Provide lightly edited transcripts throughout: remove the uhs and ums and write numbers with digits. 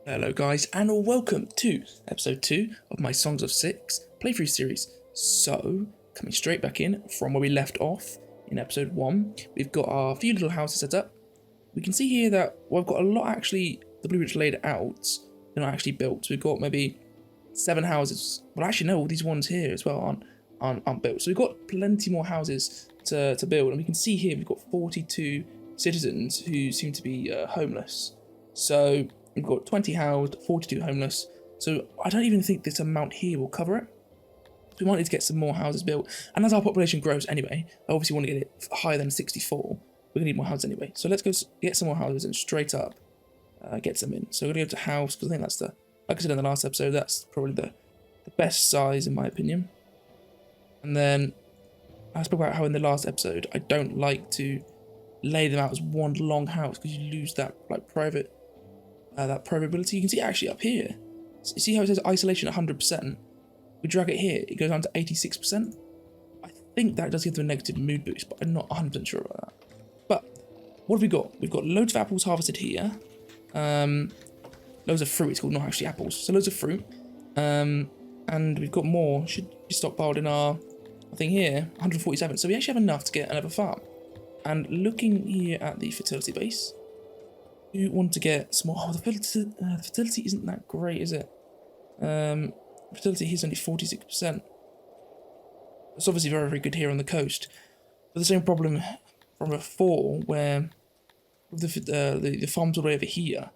Hello guys and welcome to episode 2 of my Songs of Syx playthrough series. So, coming straight back in from where we left off in episode 1, we've got our few little houses set up. We can see here that we've got a lot actually, the blueprints laid out, they're not actually built. So we've got maybe 7 houses, well actually no, all these ones here as well aren't built. So we've got plenty more houses to build, and we can see here we've got 42 citizens who seem to be homeless. So we've got 20 housed, 42 homeless, so I don't even think this amount here will cover it. We might need to get some more houses built, and as our population grows anyway, I obviously want to get it higher than 64, we're going to need more houses anyway. So let's go get some more houses and straight up get some in. So we're going to go to house, because I think that's the, like I said in the last episode, that's probably the best size in my opinion. And then I spoke about how in the last episode, I don't like to lay them out as one long house, because you lose that like private that probability. You can see it actually up here. So you see how it says isolation 100%? We drag it here, it goes down to 86%. I think that does give them a negative mood boost, but I'm not 100% sure about that. But what have we got? We've got loads of apples harvested here. Loads of fruit, it's called, not actually apples. So loads of fruit. And we've got more, should be stockpiled in our thing here, 147. So we actually have enough to get another farm. And looking here at the fertility base, you want to get some more. Oh, the fertility isn't that great, is it? Fertility here is only 46%. It's obviously very, very good here on the coast. But the same problem from before, where with the farms all the way over here,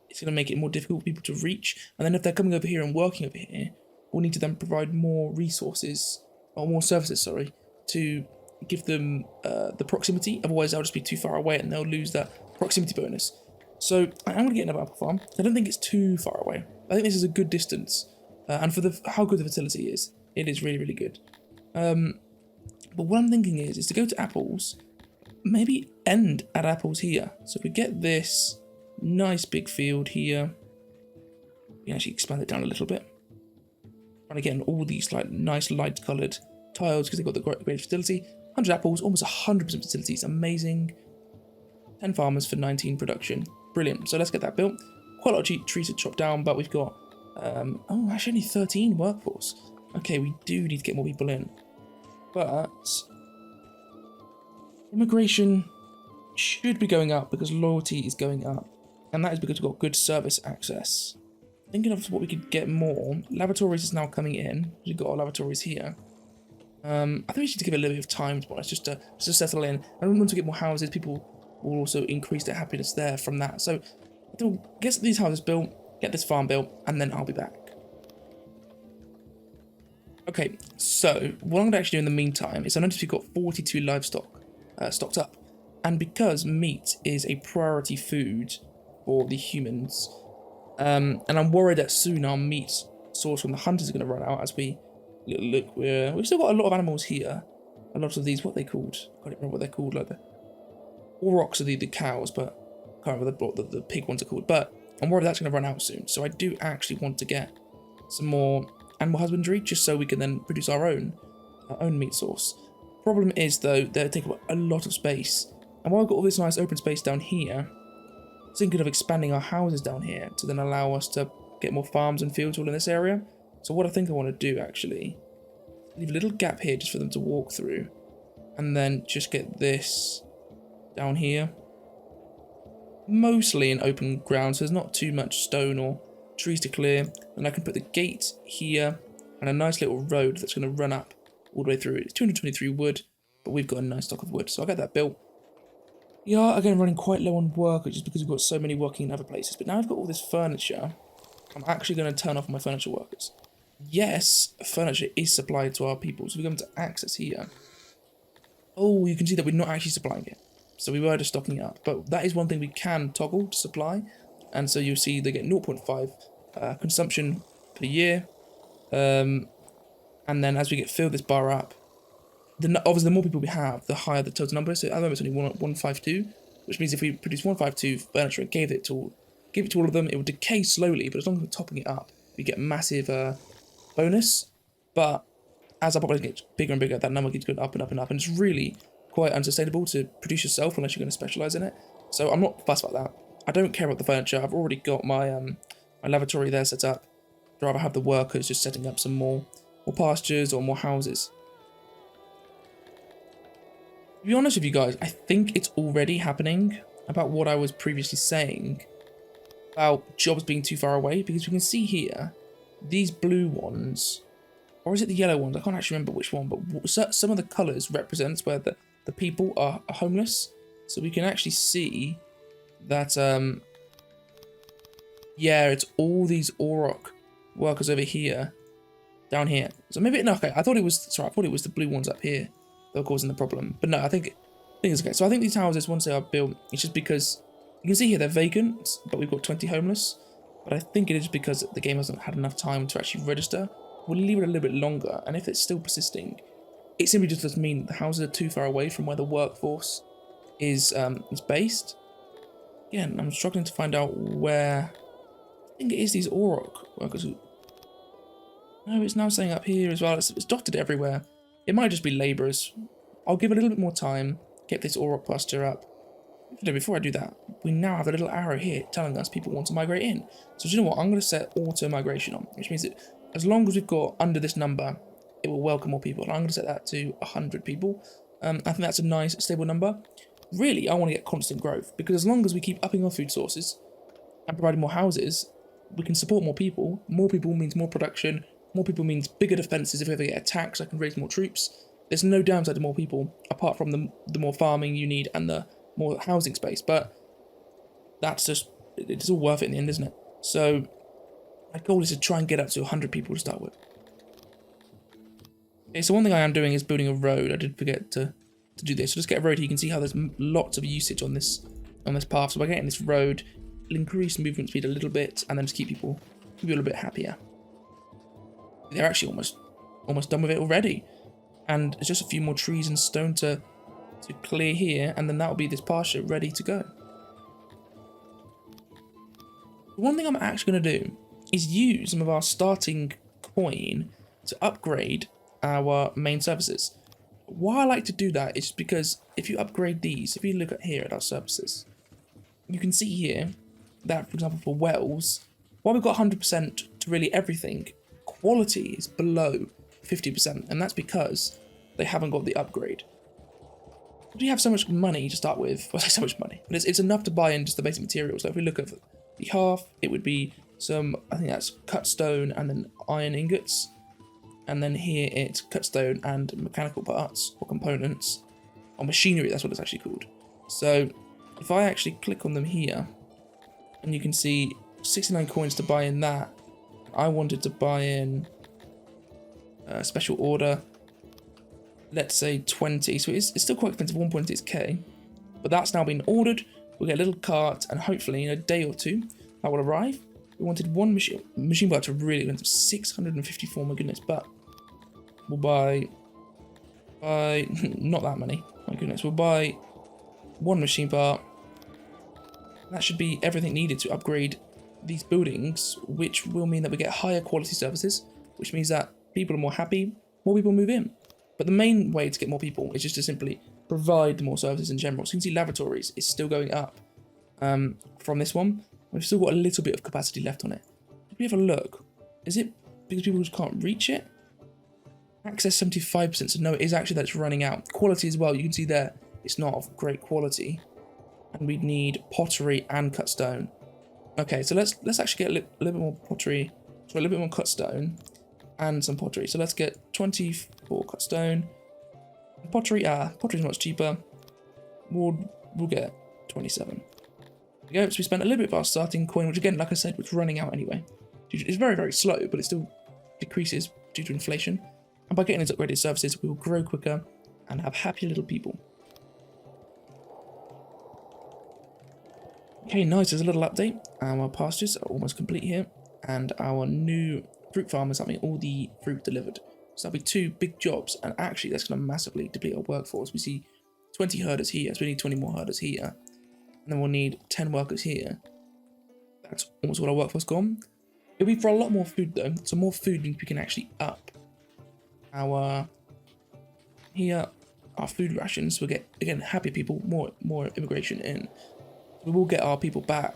it's going to make it more difficult for people to reach. And then if they're coming over here and working over here, we'll need to then provide more resources, or more services, sorry, to give them the proximity. Otherwise, they'll just be too far away and they'll lose that proximity bonus. So I'm going to get another apple farm. I don't think it's too far away. I think this is a good distance. And for how good the fertility is, it is really, really good. But what I'm thinking is to go to apples, maybe end at apples here. So if we get this nice big field here, we can actually expand it down a little bit. And again, all these like nice light coloured tiles because they've got the great fertility. 100 apples, almost 100% fertility. It's amazing. 10 farmers for 19 production. Brilliant. So let's get that built. Quite a lot of trees to chop down, but we've got oh, actually only 13 workforce. Okay, we do need to get more people in. But immigration should be going up because loyalty is going up. And that is because we've got good service access. Thinking of what we could get more. Laboratories is now coming in. We've got our laboratories here. I think we should give it a little bit of time to be honest, just to settle in. And once we get more houses, people will also increase their happiness there from that. So we'll get these houses built, get this farm built, and then I'll be back. Okay, so what I'm going to actually do in the meantime is I noticed we've got 42 livestock stocked up. And because meat is a priority food for the humans, and I'm worried that soon our meat source from the hunters is going to run out as we look. We've still got a lot of animals here. A lot of these, what are they called? I can't remember what they're called, like the aurochs are the cows, but I can't remember what the pig ones are called. But I'm worried that's going to run out soon. So I do actually want to get some more animal husbandry just so we can then produce our own meat source. Problem is though, they take up a lot of space. And while I've got all this nice open space down here, I was thinking of expanding our houses down here to then allow us to get more farms and fields all in this area. So what I think I want to do actually, leave a little gap here just for them to walk through, and then just get this down here. Mostly in open ground, so there's not too much stone or trees to clear. And I can put the gate here and a nice little road that's going to run up all the way through. It's 223 wood, but we've got a nice stock of wood, so I'll get that built. We are again running quite low on work, just because we've got so many working in other places. But now I've got all this furniture, I'm actually going to turn off my furniture workers. Yes, furniture is supplied to our people, so we're going to access here. Oh, you can see that we're not actually supplying it. So we were just stocking it up. But that is one thing we can toggle to supply. And so you'll see they get 0.5 consumption per year. And then as we filled this bar up, obviously the more people we have, the higher the total number is. So at the moment it's only 152, which means if we produce 152 furniture and gave it to all of them, it would decay slowly, but as long as we're topping it up, we get a massive bonus. But as our population gets bigger and bigger, that number keeps going up and up and up, and it's really quite unsustainable to produce yourself unless you're going to specialise in it. So I'm not fussed about that. I don't care about the furniture. I've already got my my lavatory there set up. I'd rather have the workers just setting up some more pastures or more houses. To be honest with you guys, I think it's already happening about what I was previously saying about jobs being too far away, because we can see here, these blue ones, or is it the yellow ones? I can't actually remember which one, but some of the colours represents where the people are homeless. So we can actually see that, yeah, it's all these Auroch workers over here, down here. So maybe, no, okay, I thought it was the blue ones up here that were causing the problem. But no, I think it's okay. So I think these houses, once they are built, it's just because, you can see here they're vacant, but we've got 20 homeless. But I think it is because the game hasn't had enough time to actually register. We'll leave it a little bit longer, and if it's still persisting, it simply just does mean the houses are too far away from where the workforce is based. Again, I'm struggling to find out where. I think it is these Auroch workers who. No, it's now saying up here as well. It's dotted everywhere. It might just be labourers. I'll give it a little bit more time. Get this Auroch cluster up. Before I do that, we now have a little arrow here telling us people want to migrate in. So do you know what? I'm going to set auto migration on, which means that as long as we've got under this number, it will welcome more people. And I'm going to set that to 100 people. I think that's a nice, stable number. Really, I want to get constant growth, because as long as we keep upping our food sources and providing more houses, we can support more people. More people means more production. More people means bigger defences. If we ever get attacked, I can raise more troops. There's no downside to more people, apart from the more farming you need and the more housing space. But that's just, it's all worth it in the end, isn't it? So my goal is to try and get up to 100 people to start with. Okay, so one thing I am doing is building a road. I did forget to do this. So let's get a road here. You can see how there's lots of usage on this path. So by getting this road, it'll increase movement speed a little bit, and then just keep people a little bit happier. They're actually almost done with it already, and it's just a few more trees and stone to clear here, and then that'll be this pasture ready to go. One thing I'm actually going to do is use some of our starting coin to upgrade our main services. Why I like to do that is because if you upgrade these, if you look at here at our services, you can see here that, for example, for wells, while we've got 100% to really everything, quality is below 50%, and that's because they haven't got the upgrade. We have so much money to start with. Well, I say so much money, but it's enough to buy in just the basic materials. So if we look at the half, it would be some, I think that's cut stone and then iron ingots. And then here it's cut stone and mechanical parts or components, or machinery, that's what it's actually called. So if I actually click on them here, and you can see 69 coins to buy in that. I wanted to buy in a special order, let's say 20, so it's still quite expensive, 1.6k, but that's now been ordered. We'll get a little cart, and hopefully in a day or two that will arrive. We wanted one machine parts are really expensive, 654, my goodness, but we'll buy not that many, my goodness. We'll buy one machine part. That should be everything needed to upgrade these buildings, which will mean that we get higher quality services, which means that people are more happy, more people move in. But the main way to get more people is just to simply provide more services in general. So you can see lavatories is still going up from this one. We've still got a little bit of capacity left on it. If we have a look, is it because people just can't reach it? Access 75%, so no, it is actually that it's running out. Quality as well, you can see there, it's not of great quality. And we'd need pottery and cut stone. Okay, so let's actually get a little bit more pottery, so a little bit more cut stone, and some pottery. So let's get 24 cut stone. Pottery, pottery's much cheaper. We'll get 27. There we go. So we spent a little bit of our starting coin, which again, like I said, was running out anyway. It's very, very slow, but it still decreases due to inflation. And by getting these upgraded services, we will grow quicker and have happy little people. Okay, nice. There's a little update. Our pastures are almost complete here, and our new fruit farm is having all the fruit delivered. So that'll be 2 big jobs, and actually that's going to massively deplete our workforce. We see 20 herders here, so we need 20 more herders here, and then we'll need 10 workers here. That's almost all our workforce gone. It'll be for a lot more food though, so more food means we can actually up our food rations. We'll get, again, happy people, more immigration in. We will get our people back,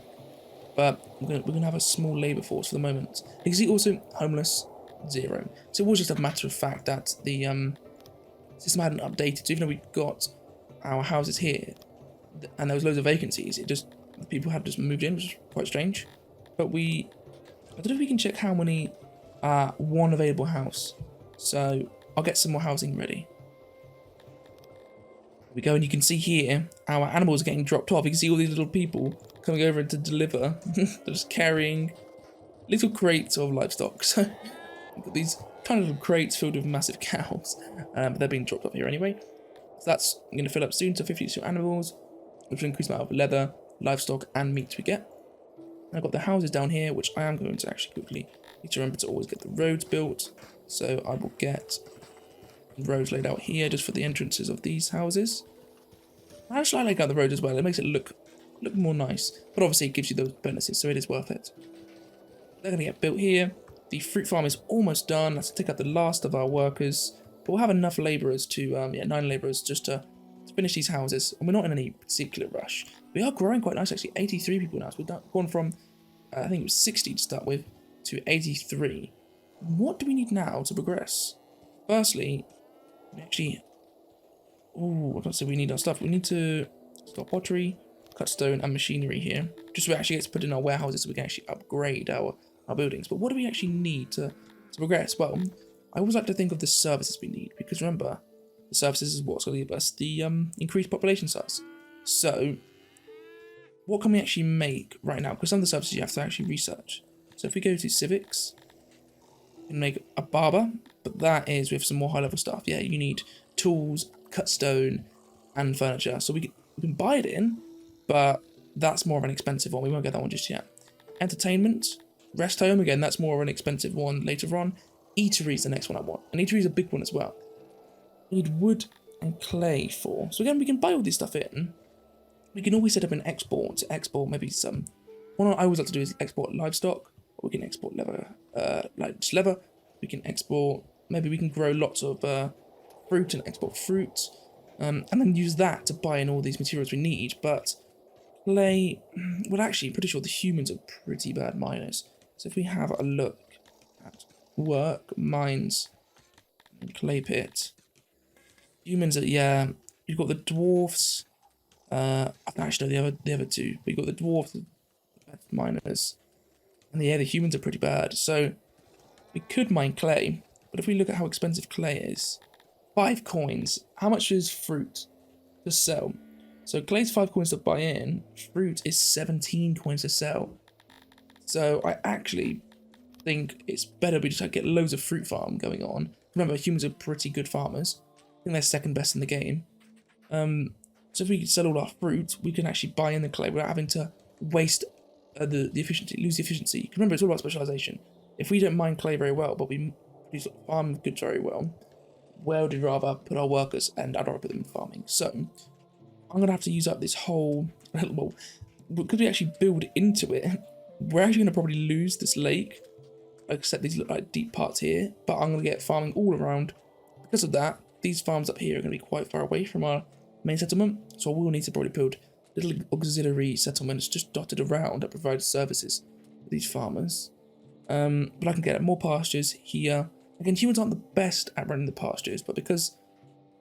but we're gonna have a small labour force for the moment. You can see also homeless 0. So it was just a matter of fact that the system hadn't updated. So even though we got our houses here and there was loads of vacancies, the people had just moved in, which is quite strange. But I don't know if we can check how many one available house. So I'll get some more housing ready. Here we go, and you can see here our animals are getting dropped off. You can see all these little people coming over to deliver. They're just carrying little crates of livestock. So we've got these tiny little crates filled with massive cows, but they're being dropped off here anyway. So that's going to fill up soon to 52 animals, which will increase the amount of leather, livestock, and meat we get. And I've got the houses down here, which I am going to actually quickly need to remember to always get the roads built. So I will get roads laid out here just for the entrances of these houses. I actually like out the road as well. It makes it look more nice, but obviously it gives you those bonuses, so it is worth it. They're going to get built here. The fruit farm is almost done. Let's take out the last of our workers, but we'll have enough labourers to 9 labourers just to finish these houses, and we're not in any particular rush. We are growing quite nice actually. 83 people now. So we've gone from I think it was 60 to start with to 83. What do we need now to progress? Firstly, we actually we need our stuff. We need to start pottery, cut stone, and machinery here. Just so we actually get to put in our warehouses so we can actually upgrade our buildings. But what do we actually need to progress? Well, I always like to think of the services we need, because remember, the services is what's going to give us the increased population size. So, what can we actually make right now? Because some of the services you have to actually research. So if we go to civics, we can make a barber, but that is with some more high level stuff. Yeah, you need tools, cut stone, and furniture. So we can buy it in, but that's more of an expensive one. We won't get that one just yet. Entertainment, rest home, again, that's more of an expensive one later on. Eatery is the next one I want. And eatery is a big one as well. We need wood and clay for. So again, we can buy all this stuff in. We can always set up an export to export maybe some. What I always like to do is export livestock. Or we can export leather, just leather. We can export. Maybe we can grow lots of fruit and export fruit, and then use that to buy in all these materials we need. But clay, well, actually, I'm pretty sure the humans are pretty bad miners. So if we have a look at work, mines, and clay pit, humans are, yeah. You've got the dwarfs. I don't actually know the other two, but you've got the dwarfs, the miners, and yeah, the humans are pretty bad. So we could mine clay, but if we look at how expensive clay is, 5 coins. How much is fruit to sell? So clay's 5 coins to buy in. Fruit is 17 coins to sell. So I actually think it's better we just get loads of fruit farm going on. Remember, humans are pretty good farmers. I think they're second best in the game. So if we sell all our fruit, we can actually buy in the clay without having to waste the efficiency, lose the efficiency. Remember, it's all about specialization. If we don't mine clay very well, but we farm goods very well, where would we rather put our workers? And I'd rather put them in farming. So I'm gonna have to use up this whole. Well, because we actually build into it, we're actually gonna probably lose this lake, except these look like deep parts here. But I'm gonna get farming all around. Because of that, these farms up here are gonna be quite far away from our main settlement, so we'll need to probably build little auxiliary settlements just dotted around that provide services for these farmers. But I can get more pastures here. Again, humans aren't the best at running the pastures, but because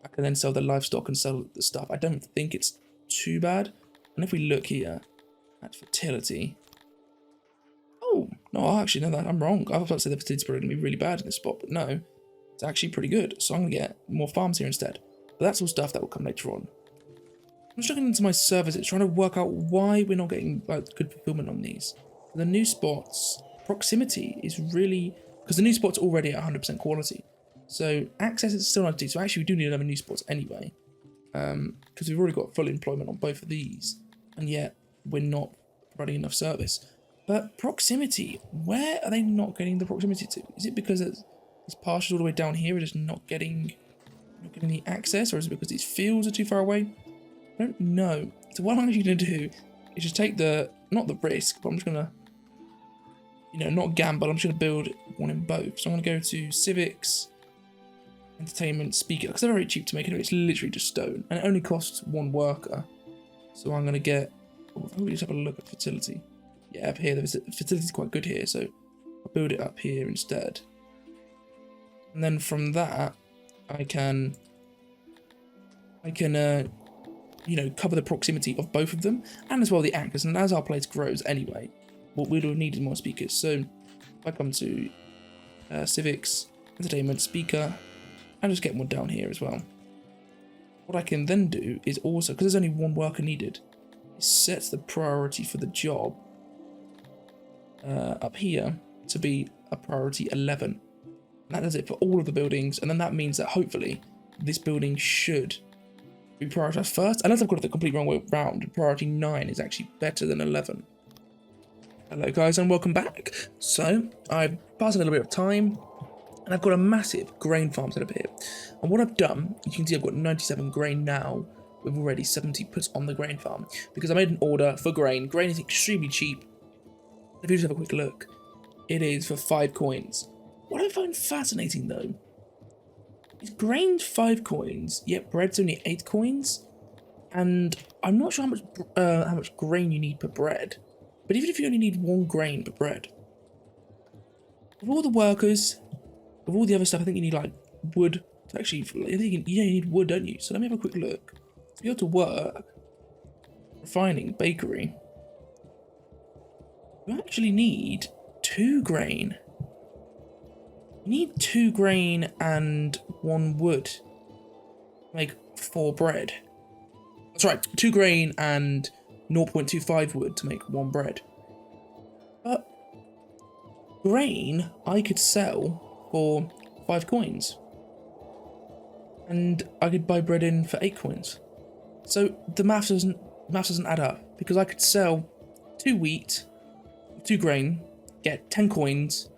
I can then sell the livestock and sell the stuff, I don't think it's too bad. And if we look here at fertility, oh no, actually no, I'm wrong. I was about to say the fertility is probably going to be really bad in this spot, but no, it's actually pretty good. So I'm going to get more farms here instead. But that's all stuff that will come later on. I'm just looking into my services, trying to work out why we're not getting good fulfillment on these. The new spots, proximity is really, because the new spots are already at 100% quality. So access is still 92. So actually we do need another new spots anyway, because we've already got full employment on both of these, and yet we're not running enough service. But proximity, where are they not getting the proximity to? Is it because these pastures all the way down here are just not getting the access, or is it because these fields are too far away? I don't know. So what I'm actually going to do is just take not the risk, but I'm just going to, not gamble. I'm just going to build one in both. So I'm going to go to civics, entertainment, speaker, because they're very cheap to make it. It's literally just stone, and it only costs 1 worker. So I'm going to get, let me just have a look at fertility. Yeah, up here, the facility's quite good here, so I'll build it up here instead. And then from that, I can you know, cover the proximity of both of them, and as well the anchors. And as our place grows anyway, what we'd have needed more speakers. So if I come to civics, entertainment, speaker, and just get one down here as well. What I can then do is also, because there's only one worker needed, is set the priority for the job up here to be a priority 11. And that does it for all of the buildings, and then that means that hopefully this building should be prioritized first, unless I've got it the complete wrong way round. Priority 9 is actually better than 11. Hello guys and welcome back. So I've passed a little bit of time and I've got a massive grain farm set up here. And what I've done, you can see I've got 97 grain now with already 70 put on the grain farm because I made an order for grain. Grain is extremely cheap. If you just have a quick look, it is for 5 coins. What I find fascinating though is grain's 5 coins, yet bread's only 8 coins. And I'm not sure how much grain you need per bread. But even if you only need 1 grain per bread, with all the workers, with all the other stuff, I think you need like wood to actually, I think you need wood, don't you? So let me have a quick look. To be able to work, refining, bakery, you actually need 2 grain. You need 2 grain and 1 wood to make 4 bread. That's right, 2 grain and 0.25 wood to make 1 bread. But grain I could sell for 5 coins. And I could buy bread in for 8 coins. So the maths doesn't add up, because I could sell 2 wheat, 2 grain, get 10 coins,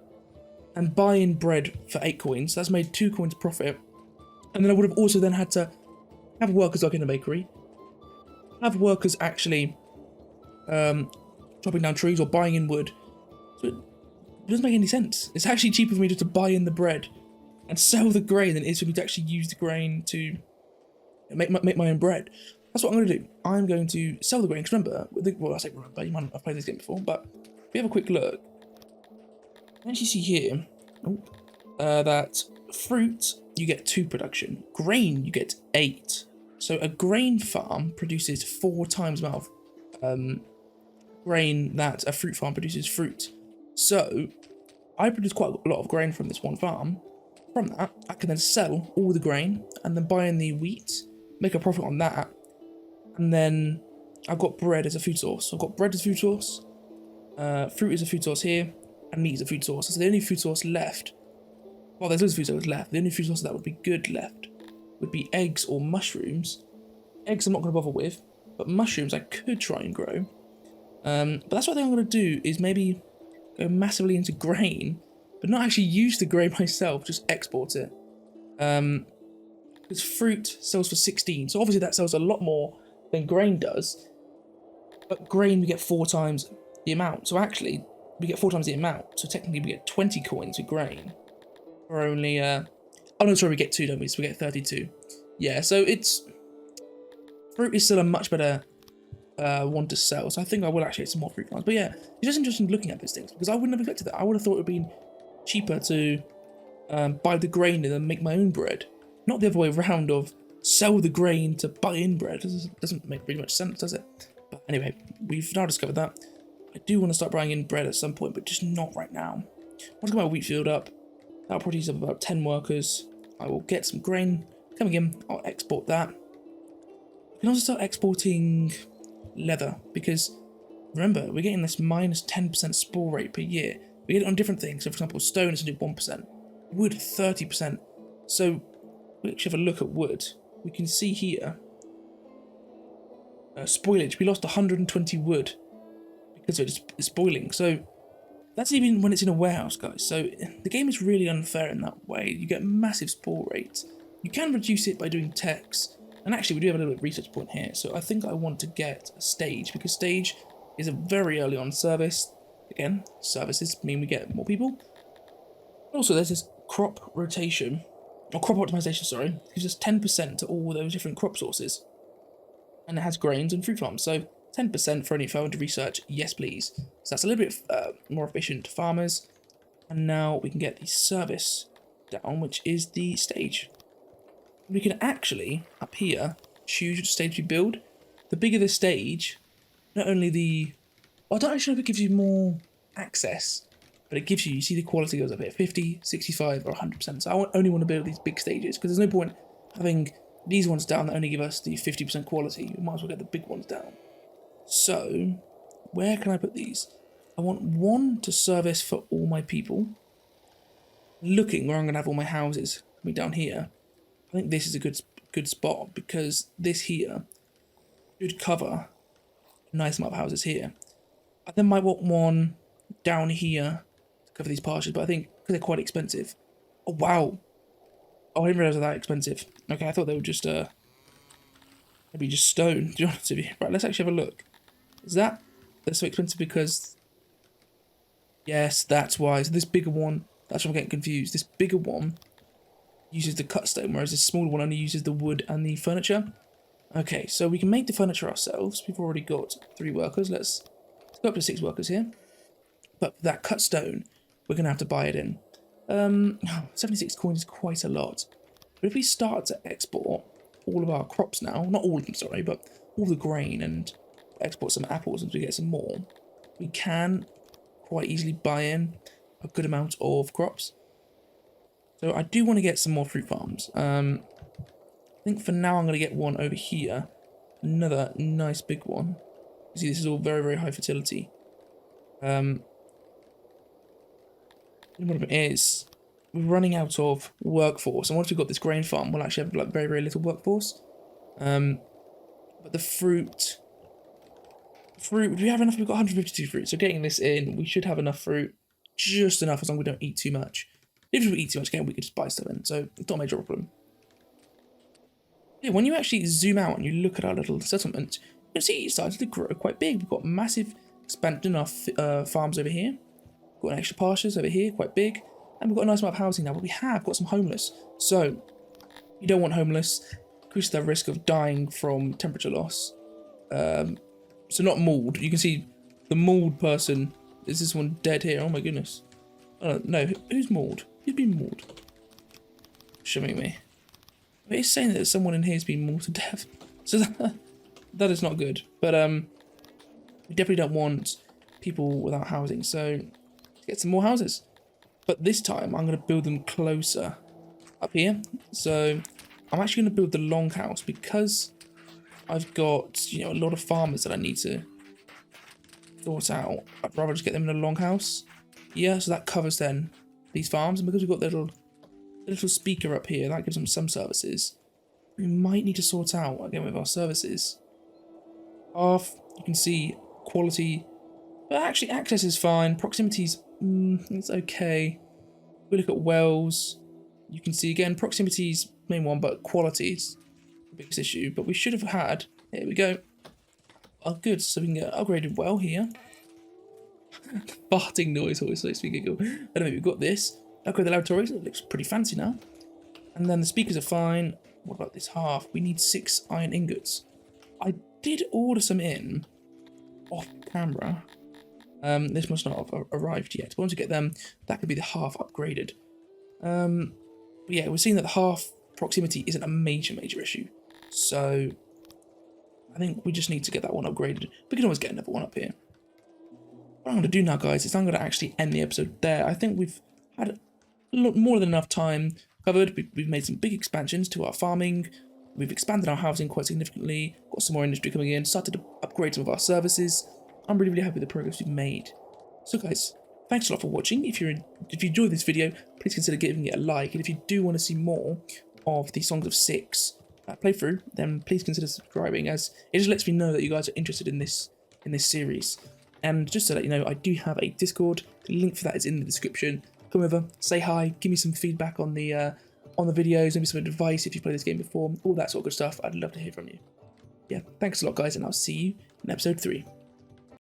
and buy in bread for 8 coins. That's made 2 coins profit. And then I would have also then had to have workers work in the bakery, have workers actually chopping down trees or buying in wood. So it doesn't make any sense. It's actually cheaper for me just to buy in the bread and sell the grain than it is for me to actually use the grain to make my own bread. That's what I'm going to do. I'm going to sell the grain. Because remember, well, I say remember, you might not have played this game before, but if you have a quick look, you can actually see here that fruit, you get 2 production. Grain, you get 8. So a grain farm produces 4 times the amount of grain that a fruit farm produces fruit. So I produce quite a lot of grain from this one farm. From that, I can then sell all the grain and then buy in the wheat, make a profit on that, and then I've got bread as a food source. So I've got bread as a food source, fruit is a food source here, and meat is a food source. So the only food source left, well, there's loads of food sources left. The only food source that would be good left would be eggs or mushrooms. Eggs I'm not going to bother with, but mushrooms I could try and grow. But that's what I think I'm going to do, is maybe go massively into grain, but not actually use the grain myself, just export it. Because fruit sells for 16, so obviously that sells a lot more than grain does. But grain we get 4 times the amount, so actually we get 4 times the amount, so technically we get 20 coins with grain. For only, oh no, sorry, we get 2, don't we? So we get 32. Yeah, so it's, fruit is still a much better one to sell, so I think I will actually get some more fruit farms. But yeah, it's just interesting looking at these things, because I wouldn't have expected that. I would have thought it would have been cheaper to buy the grain and then make my own bread, not the other way around of sell the grain to buy in bread. It doesn't make really much sense, does it? But anyway, we've now discovered that. I do want to start buying in bread at some point, but just not right now. Once I get my wheat field up, that'll probably use up about 10 workers. I will get some grain coming in. I'll export that. We can also start exporting leather, because remember, we're getting this minus 10% spore rate per year. We get it on different things. So for example, stone is only 1%, wood 30%. So we actually have a look at wood. We can see here spoilage. We lost 120 wood because of it spoiling. So that's even when it's in a warehouse, guys. So the game is really unfair in that way. You get massive spore rates. You can reduce it by doing techs. And actually, we do have a little bit of research point here. So I think I want to get a stage, because stage is a very early on service. Again, services mean we get more people. Also, there's this crop rotation, or crop optimization, sorry. Gives us 10% to all those different crop sources. And it has grains and fruit farms. So 10% for any further research. Yes, please. So that's a little bit more efficient to farmers. And now we can get the service down, which is the stage. We can actually, up here, choose which stage we build. The bigger the stage, not only the... I don't actually know if it gives you more access, but it gives you, you see the quality goes up here, 50, 65, or 100%. So I only want to build these big stages, because there's no point having these ones down that only give us the 50% quality. We might as well get the big ones down. So, where can I put these? I want one to service for all my people. Looking where I'm going to have all my houses coming down here, I think this is a good spot, because this here should cover a nice amount of houses here. I then might want one down here to cover these pastures, but I think because they're quite expensive. Oh wow! Oh, I didn't realize they're that expensive. Okay, I thought they were just maybe just stone. To be honest with you, right? Let's actually have a look. Is that they're so expensive because? Yes, that's why. So this bigger one, that's why I'm getting confused. This bigger one uses the cut stone, whereas this smaller one only uses the wood and the furniture. Okay, so we can make the furniture ourselves. We've already got 3 workers. Let's go up to 6 workers here. But for that cut stone, we're going to have to buy it in. 76 coins is quite a lot. But if we start to export all of our crops now, not all of them, sorry, but all the grain and export some apples as we get some more, we can quite easily buy in a good amount of crops. So I do want to get some more fruit farms. I think for now I'm going to get one over here. Another nice big one. You see, this is all very, very high fertility. What it is, we're running out of workforce. And once we've got this grain farm, we'll actually have like very, very little workforce. But the fruit, do we have enough? We've got 152 fruit. So getting this in, we should have enough fruit. Just enough as long as we don't eat too much. If we eat too much, again, we could just buy stuff in. So it's not a major problem. Yeah, when you actually zoom out and you look at our little settlement, you can see it's starting to grow quite big. We've got massive expansion of farms over here. We've got an extra pastures over here, quite big. And we've got a nice amount of housing now, but we have got some homeless. So, you don't want homeless. Increase their risk of dying from temperature loss. So not mauled. You can see the mauled person. Is this one dead here? Oh my goodness. Oh, no, who's mauled? Who's been mauled? Showing me. It's saying that someone in here has been mauled to death. So that is not good. But we definitely don't want people without housing. So let's get some more houses. But this time I'm going to build them closer up here. So I'm actually going to build the longhouse because I've got, you know, a lot of farmers that I need to sort out. I'd rather just get them in a longhouse. Yeah, so that covers then these farms. And because we've got the little speaker up here, that gives them some services. We might need to sort out, again, with our services. Half, you can see quality. But actually, access is fine. Proximity's, it's okay. We look at wells. You can see, again, proximity's main one, but quality is the biggest issue. But we should have had, here we go. Oh, good, so we can get upgraded well here. Farting noise always makes me giggle. Anyway, we've got this. Upgrade the laboratories, it looks pretty fancy now. And then the speakers are fine. What about this half? We need 6 iron ingots. I did order some in off camera. This must not have arrived yet. But once we get them, that could be the half upgraded. But yeah, we're seeing that the half proximity isn't a major issue. So I think we just need to get that one upgraded. We can always get another one up here. What I'm going to do now, guys, is I'm going to actually end the episode there. I think we've had a lot more than enough time covered. We've made some big expansions to our farming. We've expanded our housing quite significantly. Got some more industry coming in. Started to upgrade some of our services. I'm really, really happy with the progress we've made. So, guys, thanks a lot for watching. If you enjoyed this video, please consider giving it a like. And if you do want to see more of the Songs of Syx playthrough, then please consider subscribing, as it just lets me know that you guys are interested in this series. And just to let you know, I do have a Discord. The link for that is in the description. Come over, say hi, give me some feedback on the videos, maybe some advice if you've played this game before, all that sort of good stuff. I'd love to hear from you. Yeah, thanks a lot, guys, and I'll see you in episode 3.